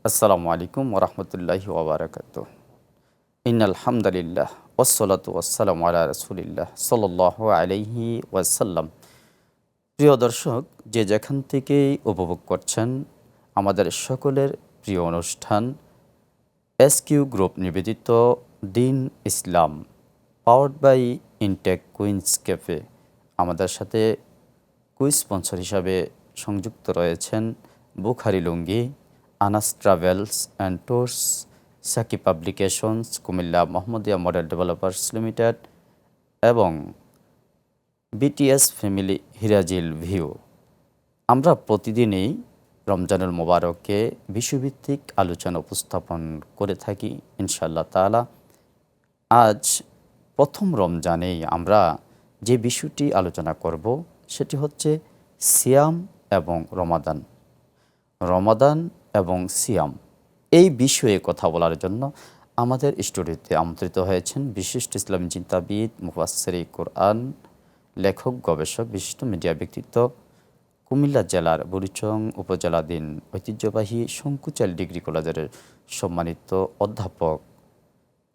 আসসালামু আলাইকুম ওরহমতুল্লাহি ওবরাকাতুহ। ইন্নাল হামদুলিল্লাহ ওয়াসসালাতু ওয়াসসালামু আলা রাসূলিল্লাহ সাল্লাল্লাহু আলাইহি ওয়াসাল্লাম। প্রিয় দর্শক, যে যেখান থেকেই উপভোগ করছেন আমাদের সকলের প্রিয় অনুষ্ঠান এসকিউ গ্রুপ নিবেদিত দিন ইসলাম, powered by Intech Queens cafe, আমাদের সাথে কুইজ স্পন্সর হিসাবে সংযুক্ত রয়েছেন Bukhari Lungi, Anas travels and tours, Saki publications, Comilla Mohammadia model developers limited এবং বিটিএস ফ্যামিলি হিরাজিল ভিউ। আমরা প্রতিদিনই রমজানুল মোবারকে বিষয়ভিত্তিক আলোচনা উপস্থাপন করে থাকি ইনশাআল্লাহ তাআলা। আজ প্রথম রমজানেই আমরা যে বিষয়টি আলোচনা করব সেটি হচ্ছে সিয়াম এবং রমাদান। রমাদান এবং সিয়াম এই বিষয়ে কথা বলার জন্য আমাদের স্টুডিওতে আমন্ত্রিত হয়েছেন বিশিষ্ট ইসলামী চিন্তাবিদ, মুফাসসিরে কোরআন, লেখক, গবেষক, বিশিষ্ট মিডিয়া ব্যক্তিত্ব, কুমিল্লা জেলার বুড়িচং উপজেলাধীন ঐতিহ্যবাহী শঙ্কুচাইল ডিগ্রি কলেজের সম্মানিত অধ্যাপক,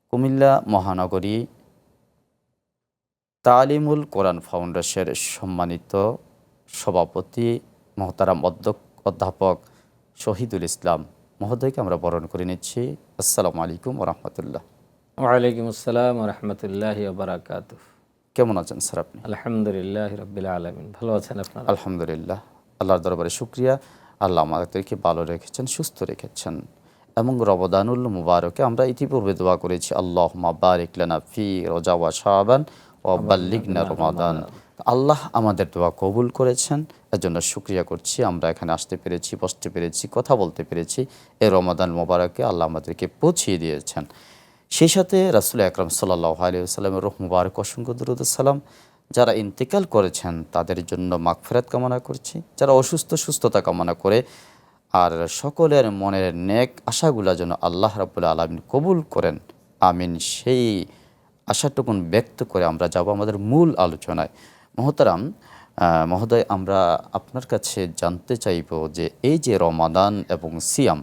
কুমিল্লা মহানগরী তালিমুল কোরআন ফাউন্ডেশনের সম্মানিত সভাপতি মহতারাম অধ্যাপক শহীদুল ইসলাম মহোদয়কে আমরা বরণ করে নিচ্ছি। আসসালামু আলাইকুম ওরহমতুল্লাহ। ওয়ালাইকুম আসসালাম ওরহমতুল্লাহি ওয়াবারাকাতুহ। কেমন আছেন স্যার আপনি? আলহামদুলিল্লাহ রাব্বিল আলামিন। ভালো আছেন আপনারা? আলহামদুলিল্লাহ, আল্লাহর দরবারে শুকরিয়া। আল্লাহ আমাদেরকে ভালো রেখেছেন, সুস্থ রেখেছেন এবং রমদানুল মুবারকে আমরা ইতিপূর্বে দোয়া করেছি আল্লাহুম্মা বারিক লানা ফি রজা ওয়া শাবান ওয়া বাল্লিগনা রমাদান। আল্লাহ আমাদের দোয়া কবুল করেছেন, এজন্য শুকরিয়া করছি। আমরা এখানে আসতে পেরেছি, বসতে পেরেছি, কথা বলতে পেরেছি। এই রমাদান মুবারকে আল্লাহ আমাদেরকে পৌঁছিয়ে দিয়েছেন। সেই সাথে রাসূল আকরাম সাল্লাল্লাহু আলাইহি ওয়াসাল্লামের রূহ মুবারক অসংখ্য দরুদ ও সালাম। যারা ইন্তেকাল করেছেন তাদের জন্য মাগফিরাত কামনা করছি, যারা অসুস্থ সুস্থতা কামনা করে, আর সকলের মনের নেক আশাগুলো যেন আল্লাহ রাব্বুল আলামিন কবুল করেন, আমিন। সেই আশাটুকুন ব্যক্ত করে আমরা যাব আমাদের মূল আলোচনায়। মহতারাম মহোদয়, আমরা আপনার কাছে জানতে চাইব যে এই যে রমাদান এবং সিয়াম,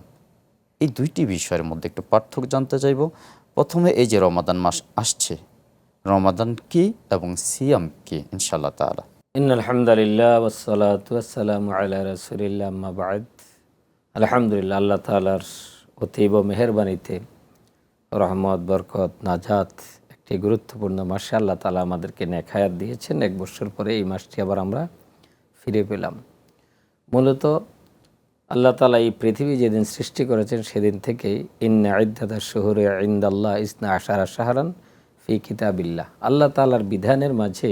এই দুইটি বিষয়ের মধ্যে একটু পার্থক্য জানতে চাইব। প্রথমে এই যে রমাদান মাস আসছে, রমাদান কি এবং সিয়াম কি ইনশাআল্লাহ তাআলা। ইন্নাল হামদুলিল্লাহ ওয়াসসালাতু ওয়াসসালামু আলা রাসূলিল্লাহ আম্মা বা'দ। আলহামদুলিল্লাহ, আল্লাহ তাআলার অতীব মেহেরবানিতে রহমত, বরকত, নাজাত একটি গুরুত্বপূর্ণ মাসে আল্লাহ তাআলা আমাদেরকে নেক হায়াত দিয়েছেন। 1 বছর পরে এই মাসটি আবার আমরা ফিরে পেলাম। মূলত আল্লাহ তাআলা এই পৃথিবী যেদিন সৃষ্টি করেছেন সেদিন থেকেই ইন্না ইদ্দাতাশ শুহুরি ইনদাল্লাহ ইসনা আশারা শাহরান ফি কিতাবিল্লাহ, আল্লাহ তাআলার বিধানের মাঝে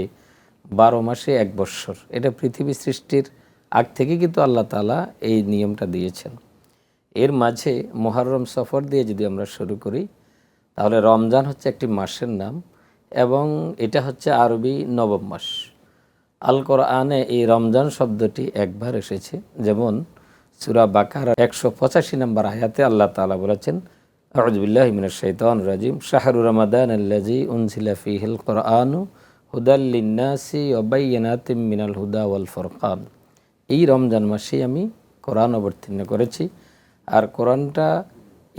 12 মাসে 1 বৎসর। এটা পৃথিবী সৃষ্টির আগ থেকে কিন্তু আল্লাহ তাআলা এই নিয়মটা দিয়েছেন। এর মাঝে মুহররম, সফর দিয়ে যদি আমরা শুরু করি তাহলে রমজান হচ্ছে একটি মাসের নাম এবং এটা হচ্ছে আরবি নবম মাস। আল কোরআনে এই রমজান শব্দটি একবার এসেছে, যেমন সূরা বাকারা 185 নম্বর আয়াতে আল্লাহ তাআলা বলেছেন, আউযু বিল্লাহি মিনাশ শাইতানির রাজিম, শাহরু রমাদানাল্লাযী উনজিলা ফীহিল কুরআনু হুদাল লিন্নাসি ওয়া বায়্যিনাতিম মিনাল হুদা ওয়াল ফুরকান। এই রমজান মাসে আমি কোরআন অবতীর্ণ করেছি, আর কোরআনটা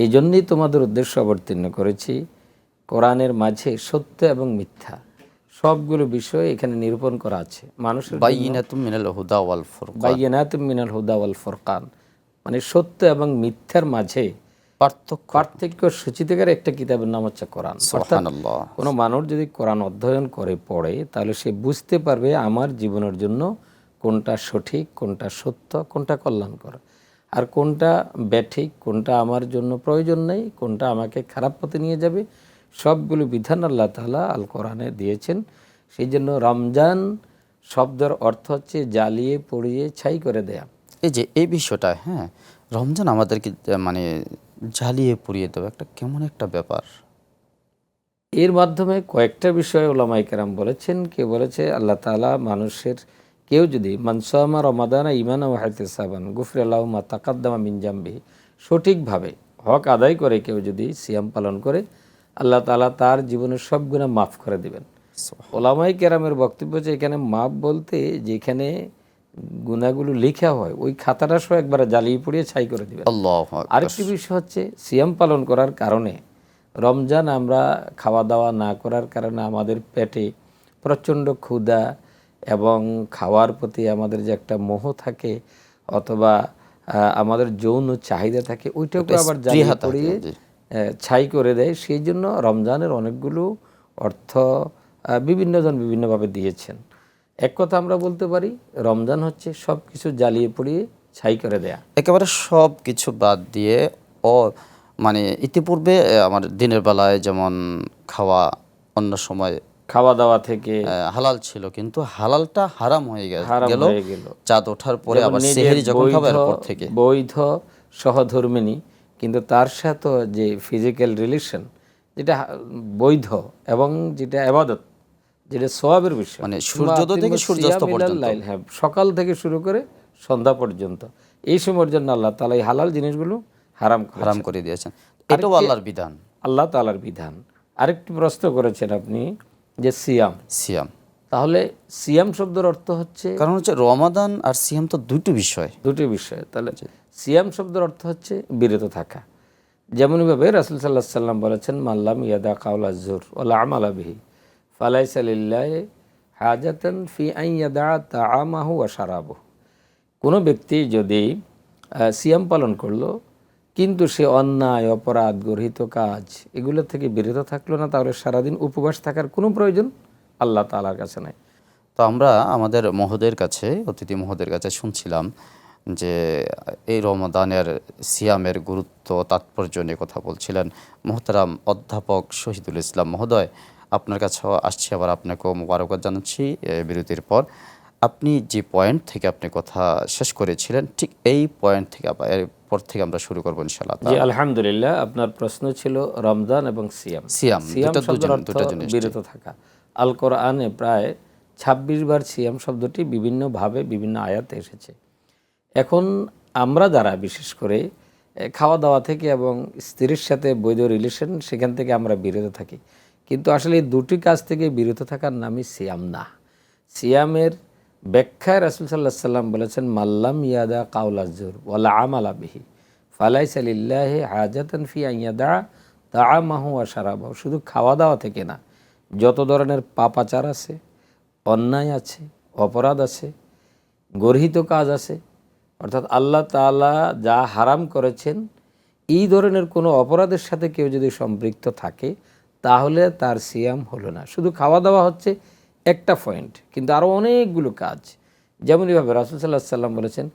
এই জন্যই তোমাদের উদ্দেশ্য অবতীর্ণ করেছি, কোরআনের মাঝে সত্য এবং মিথ্যা সবগুলো বিষয় এখানে নিরূপণ করা আছে মানুষের। বায়্যিনাতুম মিনাল হুদা ওয়াল ফুরকান, বায়্যিনাতুম মিনাল হুদা ওয়াল ফুরকান মানে সত্য এবং মিথ্যার মাঝে পার্থক্য সূচিতকার একটা কিতাবের নাম হচ্ছে কোরআন। সুবহানাল্লাহ। কোনো মানুষ যদি কোরআন অধ্যয়ন করে পড়ে তাহলে সে বুঝতে পারবে আমার জীবনের জন্য কোনটা সঠিক, কোনটা সত্য, কোনটা কল্যাণকর, আর কোনটা ব্যাঠিক, কোনটা আমার জন্য প্রয়োজন নেই, কোনটা আমাকে খারাপ পথে নিয়ে যাবে। সবগুলো বিধান আল্লাহ তাআলা আল কোরআনে দিয়েছেন। সেই জন্য রমজান শব্দের অর্থ হচ্ছে জ্বালিয়ে পুড়িয়ে ছাই করে দেয়া। এই যে এই বিষয়টা, হ্যাঁ, রমজান আমাদেরকে মানে জ্বালিয়ে পুড়িয়ে দেওয়া একটা কেমন একটা ব্যাপার। এর মাধ্যমে কয়েকটা বিষয় উলামায়ে কেরাম বলেছেন। কেউ বলেছে আল্লাহ তাআলা মানুষের কেউ যদি মান সামা রমাদানা ঈমানান ওয়া ইহতিসাবান গুফিরা লাহু মা তাকাদ্দামা মিন জামবিহি, সঠিকভাবে হক আদায় করে কেউ যদি সিয়াম পালন করে আল্লাহ তাআলা তার জীবনের সব গুনাহ মাফ করে দিবেন। ওলামাই কেরামের বক্তব্য যে এখানে মাপ বলতে যেখানে গুনাহগুলো লেখা হয় ওই খাতাটা সহ একবার জ্বালিয়ে পুড়িয়ে ছাই করে দিবেন। আল্লাহু আকবার। আরেকটি বিষয় হচ্ছে সিয়াম পালন করার কারণে রমজান আমরা খাওয়া দাওয়া না করার কারণে আমাদের পেটে প্রচণ্ড ক্ষুধা এবং খাওয়ার প্রতি আমাদের যে একটা মোহ থাকে অথবা আমাদের যৌন চাহিদা থাকে ওইটাকে আবার জ্বালিয়ে পুড়িয়ে ছাই করে দেয়। সেই জন্য রমজানের অনেকগুলো অর্থ বিভিন্নজন বিভিন্নভাবে দিয়েছেন। এক কথা আমরা বলতে পারি রমজান হচ্ছে সব কিছু জ্বালিয়ে পুড়িয়ে ছাই করে দেয়া, একেবারে সব কিছু বাদ দিয়ে ও মানে ইতিপূর্বে আমার দিনের বেলায় যেমন খাওয়া অন্য সময় খাওয়া দাওয়া থেকে হালাল ছিল, কিন্তু হালালটা হারাম হয়ে হারাম গেল হয়ে গেল। চাঁদ ওঠার পরে, যেমন আবার নিজের সেহরি যখন খাবো এরপর থেকে বৈধ সহধর্মিনী, কিন্তু তার সাথে যে ফিজিক্যাল রিলেশন যেটা বৈধ এবং যেটা ইবাদত যেটা সওয়াবের বিষয়, মানে সূর্যোদয় থেকে সূর্যাস্ত পর্যন্ত, হ্যাঁ, সকাল থেকে শুরু করে সন্ধ্যা পর্যন্ত এই সময়ের জন্য আল্লাহ তাআলা এই হালাল জিনিসগুলো হারাম করে দিয়েছেন। এটাও আল্লাহর বিধান, আল্লাহ তাআলার বিধান। আরেকটি প্রশ্ন করেছেন আপনি যে সিয়াম, তাহলে সিয়াম শব্দের অর্থ হচ্ছে, কারণ হচ্ছে রমাদান আর সিয়াম তো দুটো বিষয়। তাহলে সিয়াম শব্দের অর্থ হচ্ছে বিরত থাকা। যেমনভাবে রাসূল সাল্লাল্লাহু আলাইহি সাল্লাম বলেছেন মাল্লাম ইয়াদা কাওলা যুর ওয়ালা আমালা বিহি ফালাইসা লিল্লাহি হাজাতান ফি আন ইয়াদা তাআমাহু ওয়া শারাবাহু। কোনো ব্যক্তি যদি সিয়াম পালন করলো কিন্তু সে অন্যায় অপরাধ গর্হিত কাজ এগুলো থেকে বিরত থাকলো না, তাহলে সারাদিন উপবাস থাকার কোনো প্রয়োজন আল্লাহ তাআলার কাছে নাই। তো আমরা আমাদের মহোদয়ের কাছে, অতিথি মহোদয়ের কাছে শুনছিলাম যে এই রমাদানের সিয়ামের গুরুত্ব তাৎপর্য নিয়ে কথা বলছিলেন মোহতারাম অধ্যাপক শহীদুল ইসলাম মহোদয়। আপনার কাছেও আসছি, আবার আপনাকেও মোবারকবাদ জানাচ্ছি বিরতির পর। আপনি যে পয়েন্ট থেকে আপনি কথা শেষ করেছিলেন ঠিক এই পয়েন্ট থেকে এরপর থেকে আমরা শুরু করবো ইনশাআল্লাহ। জি আলহামদুলিল্লাহ, আপনার প্রশ্ন ছিল রমজান এবং সিয়াম শব্দের অর্থ বিরত থাকা। আল কোরআনে প্রায় ২৬ বার সিয়াম শব্দটি বিভিন্নভাবে বিভিন্ন আয়াতে এসেছে। এখন আমরা যারা বিশেষ করে খাওয়া দাওয়া থেকে এবং স্ত্রীর সাথে বৈধ রিলেশন সেখান থেকে আমরা বিরত থাকি, কিন্তু আসলে এই দুটি কাজ থেকে বিরত থাকার নামই সিয়াম না। সিয়ামের ব্যাখ্যায় রাসূল সাল্লাল্লাহু আলাইহি সাল্লাম বলেছেন মাল্লাম ইয়াদা কাওলা যুর ওয়ালা আমালা বিহি ফালাইসা লিল্লাহি হাজাতান ফি আন ইয়াদা তাআমাহু ওয়া শারাবাহু। শুধু খাওয়া দাওয়া থেকে না, যত ধরনের পাপাচার আছে, অন্যায় আছে, অপরাধ আছে, গর্হিত কাজ আছে, অর্থাৎ আল্লাহ তাআলা যা হারাম করেছেন এই ধরনের কোনো অপরাধের সাথে কেউ যদি সম্পৃক্ত থাকে তাহলে তার সিয়াম হলো না। শুধু খাওয়া দাওয়া হচ্ছে একটা পয়েন্ট, কিন্তু আরও অনেকগুলো কাজ। যেমনইভাবে রাসূল সাল্লাল্লাহু আলাইহি সাল্লাম বলেছেন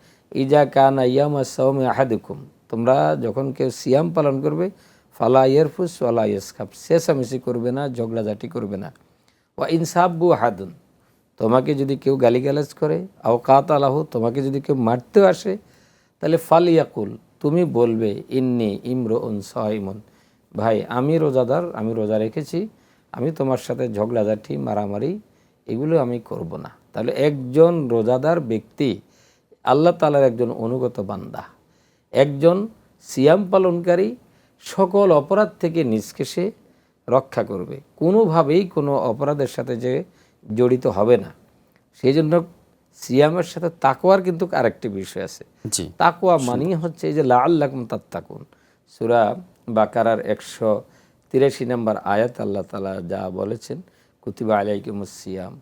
ইজা কানা ইয়ামা সাওমি আহাদুকুম, তোমরা যখন কেউ সিয়াম পালন করবে ফালা ইয়ারফুস ওয়ালা ইয়াসখাব, চেঁচামেচি করবে না, ঝগড়াঝাটি করবে না। ওয়া ইনসাবু আহাদুন, তোমাকে যদি কেউ গালিগালাজ করে, আও কাতালাহু, তোমাকে যদি কেউ মারতেও আসে, তাহলে ফালিয়াকুল, তুমি বলবে ইন্নী ইমরুউন সাইমুন, ভাই আমি রোজাদার, আমি রোজা রেখেছি, আমি তোমার সাথে ঝগড়াঝাটি মারামারি এগুলো আমি করব না। তাহলে একজন রোজাদার ব্যক্তি আল্লাহ তাআলার একজন অনুগত বান্দা, একজন সিয়াম পালনকারী সকল অপরাধ থেকে নিজকে সে রক্ষা করবে, কোনোভাবেই কোনো অপরাধের সাথে যে জড়িত হবে না। সেই জন্য সিয়ামের সাথে তাকওয়ার কিন্তু আরেকটি বিষয় আছে। তাকওয়া মানেই হচ্ছে এই যে লাআল্লাকুম তাত্তাকুন, সূরা বাকারার 183 নম্বর আয়াত আল্লাহ তাআলা যা বলেছেন কুতিবা আলাইকুমুস সিয়াম,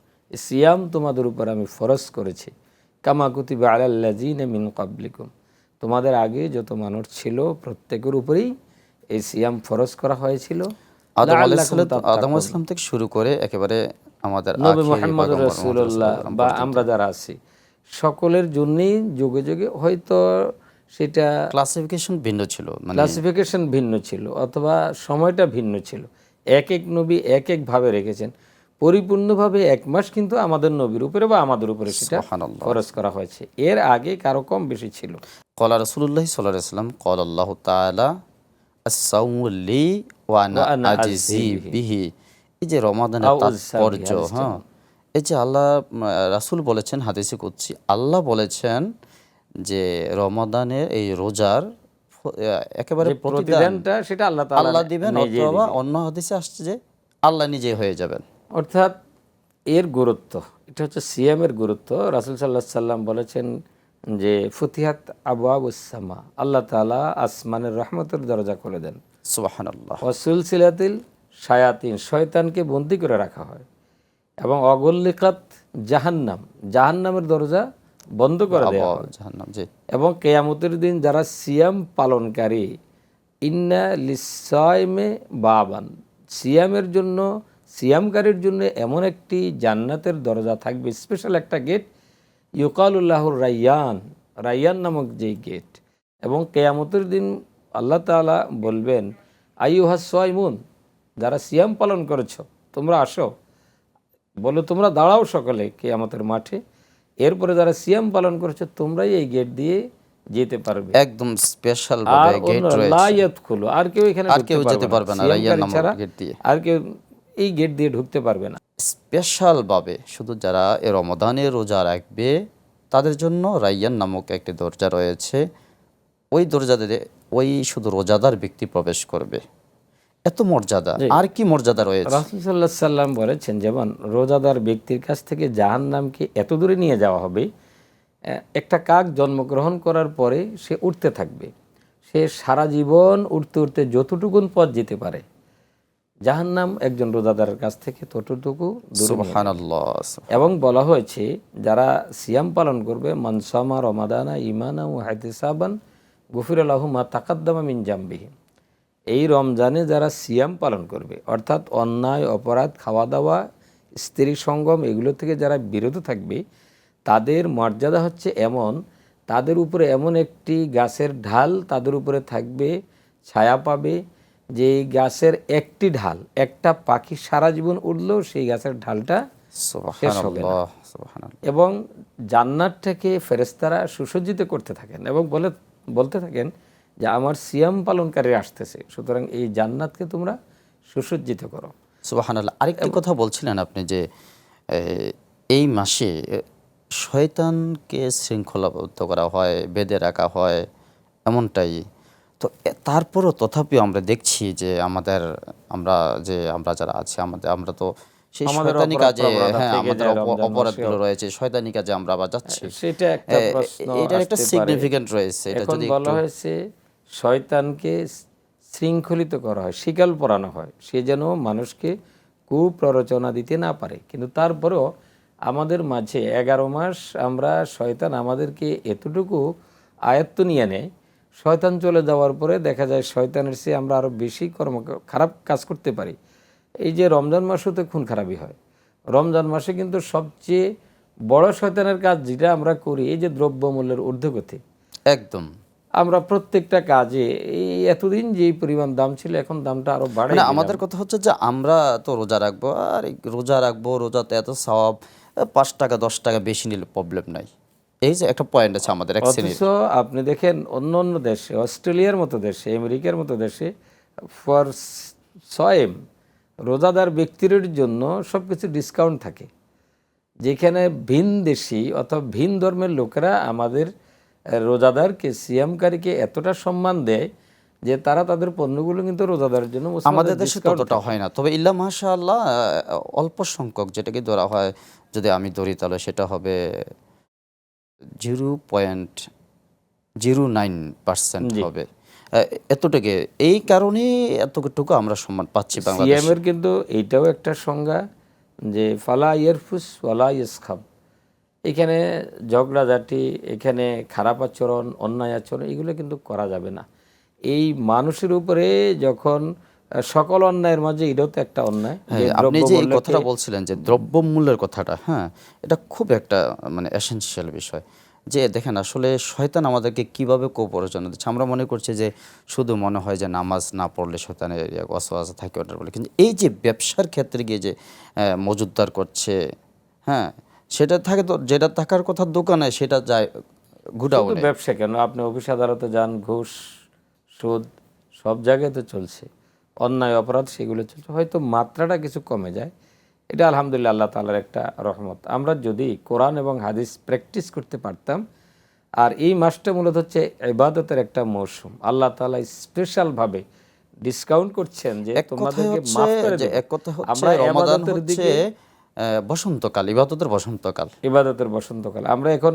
সিয়াম তোমাদের উপর আমি ফরজ করেছি, কামা কুতিবা আলাল্লাযিনা মিন ক্বাবলিকুম, তোমাদের আগে যত মানুষ ছিল প্রত্যেকের উপরেই এই সিয়াম ফরজ করা হয়েছিল। আদম আলাইহিস সালাম থেকে শুরু করে একেবারে আমাদের নবী মুহাম্মদ রাসূলুল্লাহ বা আমরা যারা আছি সকলের জন্যই যুগে যুগে হয়তো সেটা ক্লাসিফিকেশন ভিন্ন ছিল, অথবা সময়টা ভিন্ন ছিল। এক এক নবী এক একভাবে রেখেছেন। পরিপূর্ণভাবে এক মাস কিন্তু আমাদের নবীর উপরে বা আমাদের উপরে সেটা ফরজ করা হয়েছে, এর আগে কারো কম বেশি ছিল। ক্বালা রাসূলুল্লাহ সাল্লাল্লাহু আলাইহি ওয়াসাল্লাম ক্বালা আল্লাহু তাআলা আস-সাওমু লি ওয়া আনা আজজি বিহি। এই যে রমাদানের তাৎপর্য, হ্যাঁ, এই যে আল্লাহ রাসূল বলেছেন হাদিসে কুদসি, আল্লাহ বলেছেন যে রমাদানের এই রোজার একেবারে প্রতিদানটা সেটা আল্লাহ তাআলা দিবেন, অথবা অন্য হাদিসে আসছে যে আল্লাহ নিজেই হয়ে যাবেন। অর্থাৎ এর গুরুত্ব, এটা হচ্ছে সিয়ামের গুরুত্ব। রাসূল সাল্লাল্লাহু আলাইহি সাল্লাম বলেছেন যে ফুতিহাত আবওয়াবুস সামা, আল্লাহ তাআলা আসমানের রহমতের দরজা খুলে দেন। সুবহানাল্লাহ। ওয়াসুলসিলাতিল শায়াতিন, শয়তানকে বন্দি করে রাখা হয়। এবং অগল্লিকাত জাহান্নাম, জাহান্নামের দরজা বন্ধ করে দেওয়া হয়। জাহান্নাম, জি। এবং কেয়ামতের দিন যারা সিয়াম পালনকারী, ইন্না লিসাইমে বাবান, সিয়ামের জন্য, সিয়ামকারীর জন্য এমন একটি জান্নাতের দরজা থাকবে, স্পেশাল একটা গেট, ইউকালুল্লাহুর রাইয়ান, রাইয়ান নামক যেই গেট। এবং কেয়ামতের দিন আল্লাহ তাআলা বলবেন, আইয়ুহাস সাইমুন, যারা সিয়াম পালন করেছো তোমরা আসো, বলো তোমরা দাঁড়াও সকলে কিয়ামতের মাঠে। এরপরে যারা সিয়াম পালন করেছো তোমরাই এই গেট দিয়ে যেতে পারবে। একদম স্পেশাল আর ভাবে গেট অন্যরা লা রয়েছে, ইয়াদখুলু, আর কেউ এখানে আর কেউ যেতে পারবে না রাইয়ান সিয়ামকারী নামক ছাড়া গেট দিয়ে। আর কেউ এই গেট দিয়ে ঢুকতে পারবে না। স্পেশাল ভাবে শুধু যারা এ রমাদানের রোজা রাখবে তাদের জন্য রাইয়ান নামক একটি দরজা রয়েছে। ওই দরজা দিয়ে ওই শুধু রোজাদার ব্যক্তি প্রবেশ করবে। এত মর্যাদা, আর কি মর্যাদা রয়েছে? রাসূল সাল্লাল্লাহু আলাইহি সাল্লাম বলেছেন, যেমন রোজাদার ব্যক্তির কাছ থেকে জাহান্নামকে এত দূরে নিয়ে যাওয়া হবে, একটা কাক জন্মগ্রহণ করার পরে সে উঠতে থাকবে, সে সারা জীবন উঠতে উঠতে যতটুকুন পথ যেতে পারে, জাহান্নাম একজন রোজাদারের কাছ থেকে ততটুকু দূরে নিয়ে যাবে। সুবহানাল্লাহ। এবং বলা হয়েছে যারা সিয়াম পালন করবে, মান সামা রমাদানা ঈমানা ওয়া ইহতিসাবান গুফিরা লাহু মা তাকাদ্দামা মিন জামবিহি, এই রমজানে যারা সিয়াম পালন করবে, অর্থাৎ অন্যায় অপরাধ, খাওয়া দাওয়া, স্ত্রী সঙ্গম, এগুলো থেকে যারা বিরত থাকবে, তাদের মর্যাদা হচ্ছে এমন, তাদের উপরে এমন একটি গাছের ঢাল তাদের উপরে থাকবে, ছায়া পাবে, যে এই গাছের একটি ঢাল, একটা পাখি সারা জীবন উড়লেও সেই গাছের ঢালটা শেষ হবে না। সুবহানাল্লাহ, সুবহানাল্লাহ। এবং জান্নাতটাকে ফেরেশতারা সুসজ্জিত করতে থাকেন এবং বলতে থাকেন যে আমার সিয়াম পালনকারী আসতেছে, সুতরাং এই জান্নাতকে তোমরা সুসজ্জিত করো। সুবহানাল্লাহ। আরেকটি কথা বলছিলেন আপনি যে এই মাসে শয়তানকে শৃঙ্খলাবদ্ধ করা হয়, বেঁধে রাখা হয়, এমনটাই। তো তারপরও তথাপিও আমরা দেখছি যে আমরা যারা আছি আমরা তো সেই আমাদের শয়তানি অপরাধ কাজে, প্রবণতা হ্যাঁ, থেকে আমাদের যায় রমজান অপরাধগুলো মাসেও। রয়েছে, শয়তানি কাজে আমরা আবার যাচ্ছি। সেটা একটা প্রশ্ন এটার একটা আসতে পারে। সিগনিফিকেন্ট রয়েছে, এটা এখন যদি বলা হয়েছে শয়তানকে শৃঙ্খলিত করা হয়, শিকল পরানো হয়, সে যেন মানুষকে কুপ্ররোচনা দিতে না পারে। কিন্তু তারপরেও আমাদের মাঝে 11 মাস আমরা শয়তান আমাদেরকে এতটুকু আয়ত্ত নিয়ে নেয়, শয়তান চলে যাওয়ার পরে দেখা যায় শয়তানের চেয়ে আমরা আরও বেশি খারাপ কাজ করতে পারি। এই যে রমজান মাসও তো খুন খারাপই হয়। রমজান মাসে কিন্তু সবচেয়ে বড় শয়তানের কাজ যেটা আমরা করি, এই যে দ্রব্যমূল্যের ঊর্ধ্বগতি, একদম, আমরা প্রত্যেকটা কাজে এই এতদিন যেই পরিমাণ দাম ছিল এখন দামটা আরো বাড়ে। মানে আমাদের কথা হচ্ছে যে আমরা তো রোজা রাখবো, আর এই রোজা রাখবো, রোজাতে এত সওয়াব, 5 টাকা 10 টাকা বেশি নিলে প্রবলেম নাই। এই যে একটা পয়েন্ট আছে আমাদের এক শ্রেণীর। অথচ আপনি দেখেন অন্য অন্য দেশে, অস্ট্রেলিয়ার মতো দেশে, আমেরিকার মতো দেশে, ফর সয়েম, রোজাদার ব্যক্তির জন্য সব কিছু ডিসকাউন্ট থাকে, যেখানে ভিন দেশি অথবা ভিন ধর্মের লোকেরা আমাদের রোজাদারকে, সিয়ামকারীকে এতটা সম্মান দেয় যে তারা তাদের পণ্যগুলো কিন্তু রোজাদারের জন্য আমাদের দেশে ততটা হয় না, তবে ইল্লা মাশাআল্লাহ অল্প সংখ্যক যেটাকে ধরা হয়, যদি আমি ধরি তাহলে সেটা হবে 0.09% জি। হবে। এতটুকু, এই কারণে এতটুকু আমরা সম্মান পাচ্ছি বাংলাদেশে। সিয়ামের কিন্তু এইটাও একটা সংজ্ঞা যে ফালা ইয়ারফুস ওয়ালা ইয়াসখাব, এখানে ঝগড়াঝাটি, এখানে খারাপ আচরণ, অন্যায় আচরণ, এগুলো কিন্তু করা যাবে না। এই মানুষের উপরে যখন সকল অন্যায়ের মাঝে এটাও তো একটা অন্যায়। হ্যাঁ, আপনি যে এই কথাটা বলছিলেন যে দ্রব্যমূল্যের কথাটা, হ্যাঁ, এটা খুব একটা মানে এসেনশিয়াল বিষয়। যে দেখেন আসলে শয়তান আমাদেরকে কিভাবে কুপ্ররোচনা দিচ্ছে। আমরা মনে করছি যে শুধু মনে হয় যে নামাজ না পড়লে শয়তানের ওয়াসওয়াসা থাকে, ওটার বলে, কিন্তু এই যে ব্যবসার ক্ষেত্রে গিয়ে যে মজুদদার করছে, হ্যাঁ, সেটা থাকে, তো যেটা থাকার কথা দোকানে সেটা যায় গুডাউনে। ব্যবসা কেন, আপনি অফিস আদালতে যান, ঘুষ, সুদ সব জায়গায় তো চলছে, অন্যায় অপরাধ সেগুলো চলছে, হয়তো মাত্রাটা কিছু কমে যায়। এটা আলহামদুলিল্লাহ আল্লাহ তাআলার একটা রহমত। আমরা যদি কোরআন এবং হাদিস প্র্যাকটিস করতে পারতাম। আর এই মাসটা মূলত হচ্ছে ইবাদতের একটা মৌসুম, আল্লাহ তাআলা স্পেশালভাবে ডিসকাউন্ট করছেন যে তোমাদেরকে মাফ করে দেব। এক কথা হচ্ছে আমরা রমাদান ইবাদতের হচ্ছে দিকে বসন্তকাল, ইবাদতের বসন্তকাল। ইবাদতের বসন্তকাল। আমরা এখন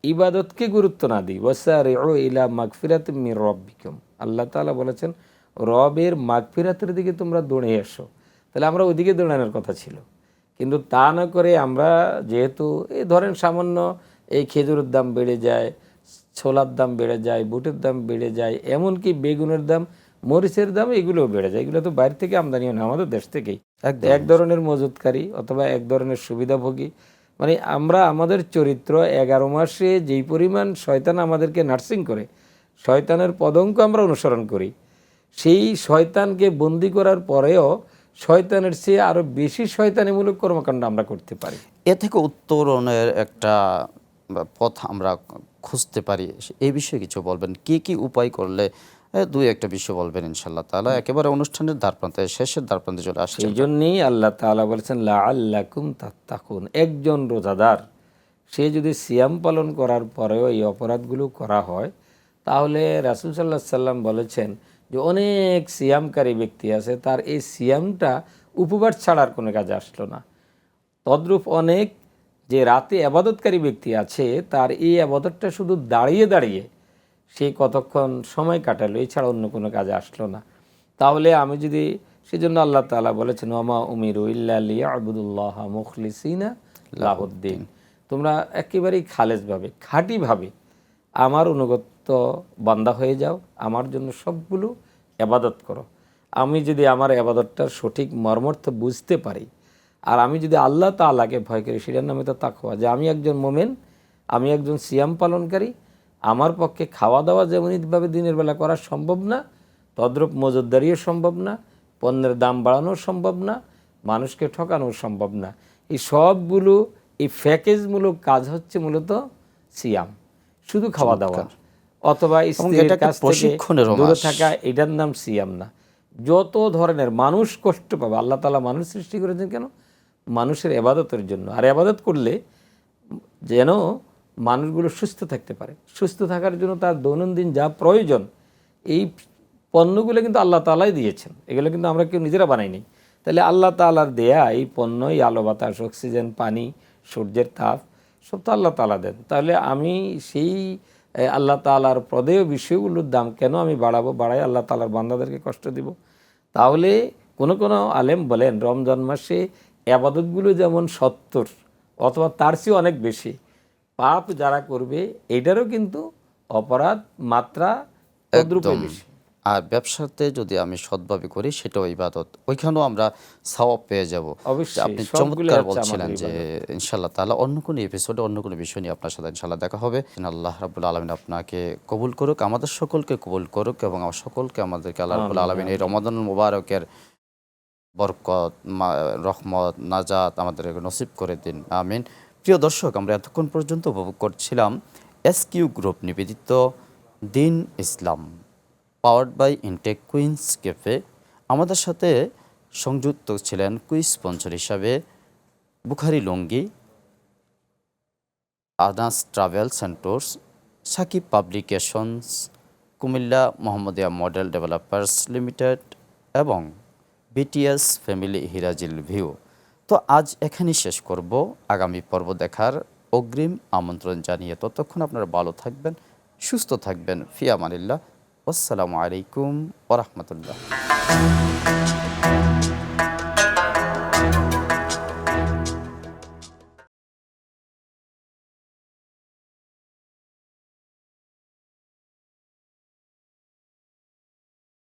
ইবাদতকে গুরুত্ব না দিই। ওয়াসারিউ ইলা মাগফিরাতিম মির রাব্বিকুম, আল্লাহ তাআলা বলেছেন রবের মাগফিরাতের দিকে তোমরা দৌড়ে এসো। তাহলে আমরা ওইদিকে দৌড়ানোর কথা ছিল, কিন্তু তা না করে আমরা যেহেতু এই ধরেন সামান্য এই খেজুরের দাম বেড়ে যায়, ছোলার দাম বেড়ে যায়, বুটের দাম বেড়ে যায়, এমনকি বেগুনের দাম, মরিচের দাম, এগুলোও বেড়ে যায়। এগুলো তো বাইরে থেকে আমদানি হয় না, আমাদের দেশ থেকেই। এক ধরনের মজুতকারী অথবা এক ধরনের সুবিধাভোগী, মানে আমরা আমাদের চরিত্র 11 মাসে যেই পরিমাণ শয়তান আমাদেরকে নার্সিং করে, শয়তানের পদঙ্ক আমরা অনুসরণ করি, সেই শয়তানকে বন্দি করার পরেও শয়তানের চেয়ে আরও বেশি শয়তানিমূলক কর্মকাণ্ড আমরা করতে পারি। এ থেকে উত্তরণের একটা পথ আমরা খুঁজতে পারি, এই বিষয়ে কিছু বলবেন? কি কি উপায় করলে, দুই একটা বিষয় বলবেন ইনশাআল্লাহ তাআলা। একেবারে অনুষ্ঠানের দ্বারপ্রান্তে, শেষের দ্বারপ্রান্তে চলে আসছে। এই জন্যেই আল্লাহ তাআলা বলেছেন লাআল্লাকুম তাত্তাকুন। একজন রোজাদার সে যদি সিয়াম পালন করার পরেও এই অপরাধগুলো করা হয়, তাহলে রাসূল সাল্লাল্লাহু আলাইহি সাল্লাম বলেছেন যে অনেক সিয়ামকারী ব্যক্তি আছে, তার এই সিয়ামটা উপবাস ছাড়ার কোনো কাজে আসলো না। তদ্রূপ অনেক যে রাতে আবাদতকারী ব্যক্তি আছে, তার এই আবাদতটা শুধু দাঁড়িয়ে দাঁড়িয়ে সে কতক্ষণ সময় কাটালো, এছাড়া অন্য কোনো কাজে আসলো না। তাহলে আমি যদি, সেজন্য আল্লাহ তাআলা বলেছেন ওয়ামা উমিরু ইল্লা লিয়াবুদুল্লাহ মুখলিসিনা লাহুদ্দিন, তোমরা একেবারেই খালেসভাবে, খাঁটিভাবে আমার অনুগত বান্দা হয়ে যাও, আমার জন্য সবগুলো আবাদত করো। আমি যদি আমার আবাদতটার সঠিক মর্মার্থ বুঝতে পারি, আর আমি যদি আল্লাহ তাআলাকে ভয় করি, সেটার নামে তো তাকওয়া, যে আমি একজন মোমেন, আমি একজন সিয়াম পালনকারী, আমার পক্ষে খাওয়া দাওয়া যেমনইভাবে দিনের বেলা করা সম্ভব না, তদ্রূপ মজুতদারিও সম্ভব না, পণ্যের দাম বাড়ানো সম্ভব না, মানুষকে ঠকানো সম্ভব না। এই সবগুলো, এই প্যাকেজমূলক কাজ হচ্ছে মূলত সিয়াম, শুধু খাওয়া দাওয়া অথবা স্ত্রীর কাছ থেকে দূরে থাকা, এটার নাম সিয়াম না। যত ধরনের মানুষ কষ্ট পাবে, আল্লাহ তাআলা মানুষ সৃষ্টি করেছেন কেন? মানুষের ইবাদতের জন্য। আর ইবাদত করলে যেন মানুষগুলো সুস্থ থাকতে পারে, সুস্থ থাকার জন্য তার দৈনন্দিন যা প্রয়োজন, এই পণ্যগুলো কিন্তু আল্লাহ তাআলাই দিয়েছেন, এগুলো কিন্তু আমরা কেউ নিজেরা বানাইনি। তাহলে আল্লাহ তাআলার দেয়া এই পণ্য, এই আলো বাতাস, অক্সিজেন, পানি, সূর্যের তাপ, সব তো আল্লাহ তাআলা দেন। তাহলে আমি সেই আল্লাহ তাআলার প্রদেয় বিষয়গুলোর দাম কেন আমি বাড়াবো, বাড়াই আল্লাহ তাআলার বান্দাদেরকে কষ্ট দিব? তাহলে কোনো কোনো আলেম বলেন রমজান মাসে আবাদতগুলো যেমন 70 অথবা তার চেয়ে অনেক বেশি, পাপ যারা করবে এটারও কিন্তু অপরাধ মাত্রা তদ্রূপে বেশি। আর ব্যবসাতে যদি আমি সৎভাবে করি, সেটাও ইবাদত, ওইখানেও আমরা সওয়াব পেয়ে যাব। আপনি চমৎকার বলছিলেন যে ইনশাআল্লাহ তাআলা অন্য কোনো এপিসোডে অন্য কোনো বিষয় নিয়ে আপনার সাথে ইনশাআল্লাহ দেখা হবে। আল্লাহ রাব্বুল আলামিন আপনাকে কবুল করুক, আমাদের সকলকে কবুল করুক, এবং আমার সকলকে, আমাদেরকে আল্লাহ রাব্বুল আলামিন এই রমাদানুল মুবারকের বরকত, রহমত, নাজাত আমাদেরকে নসিব করে দিন, আমিন। প্রিয় দর্শক, আমরা এতক্ষণ পর্যন্ত উপভোগ করছিলাম এসকিউ গ্রুপ নিবেদিত দিন ইসলাম, powered by Intech Queens cafe. আমাদের সাথে সংযুক্ত ছিলেন কুইজ স্পন্সর হিসাবে Bukhari Lungi, Anas travels and tours, Sakib publications, Comilla Mohammadia model developers limited এবং বিটিএস ফ্যামিলি হিরাজিল ভিউ। তো আজ এখানেই শেষ করব। আগামী পর্ব দেখার অগ্রিম আমন্ত্রণ জানিয়ে ততক্ষণ আপনারা ভালো থাকবেন, সুস্থ থাকবেন। ফি আমানিল্লাহ। আসসালামু আলাইকুম ওয়া রাহমাতুল্লাহ।